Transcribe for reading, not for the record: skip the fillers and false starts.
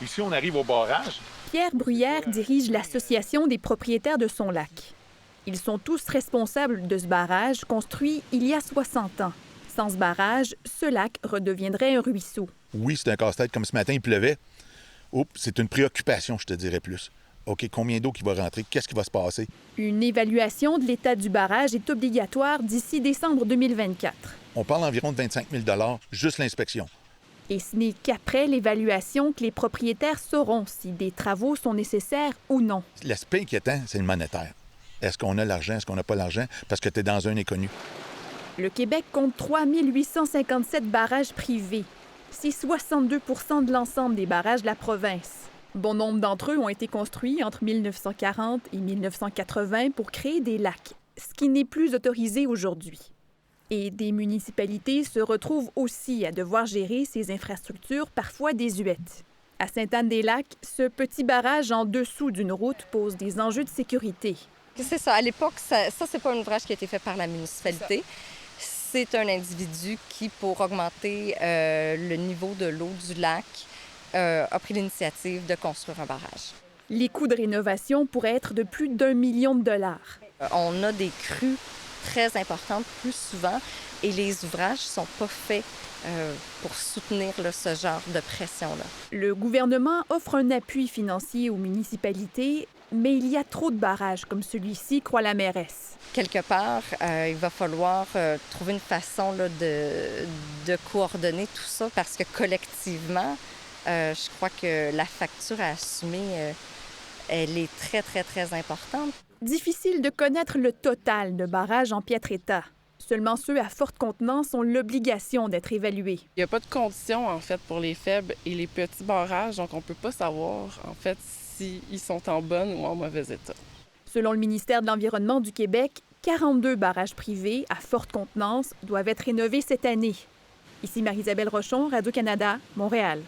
Ici, on arrive au barrage. Pierre Bruyère dirige l'Association des propriétaires de son lac. Ils sont tous responsables de ce barrage construit il y a 60 ans. Sans ce barrage, ce lac redeviendrait un ruisseau. Oui, c'est un casse-tête comme ce matin, il pleuvait. Oups, c'est une préoccupation, je te dirais plus. OK, combien d'eau qui va rentrer? Qu'est-ce qui va se passer? Une évaluation de l'état du barrage est obligatoire d'ici décembre 2024. On parle environ de 25 000 juste l'inspection. Et ce n'est qu'après l'évaluation que les propriétaires sauront si des travaux sont nécessaires ou non. L'aspect inquiétant, c'est le monétaire. Est-ce qu'on a l'argent? Est-ce qu'on n'a pas l'argent? Parce que tu es dans un inconnu. Le Québec compte 3 857 barrages privés. C'est 62 % de l'ensemble des barrages de la province. Bon nombre d'entre eux ont été construits entre 1940 et 1980 pour créer des lacs, ce qui n'est plus autorisé aujourd'hui. Et des municipalités se retrouvent aussi à devoir gérer ces infrastructures parfois désuètes. À Sainte-Anne-des-Lacs, ce petit barrage en dessous d'une route pose des enjeux de sécurité. C'est ça. À l'époque, ça c'est pas un ouvrage qui a été fait par la municipalité. C'est un individu qui, pour augmenter le niveau de l'eau du lac, a pris l'initiative de construire un barrage. Les coûts de rénovation pourraient être de plus d'1 million de dollars. On a des crues très importantes plus souvent et les ouvrages sont pas faits pour soutenir ce genre de pression-là. Le gouvernement offre un appui financier aux municipalités, mais il y a trop de barrages comme celui-ci, croit la mairesse. Quelque part, il va falloir trouver une façon là, de coordonner tout ça parce que collectivement, je crois que la facture à assumer, elle est très, très, très importante. Difficile de connaître le total de barrages en piètre état. Seulement ceux à forte contenance ont l'obligation d'être évalués. Il n'y a pas de conditions, en fait, pour les faibles et les petits barrages, donc on ne peut pas savoir, en fait, s'ils sont en bon ou en mauvais état. Selon le ministère de l'Environnement du Québec, 42 barrages privés à forte contenance doivent être rénovés cette année. Ici Marie-Isabelle Rochon, Radio-Canada, Montréal.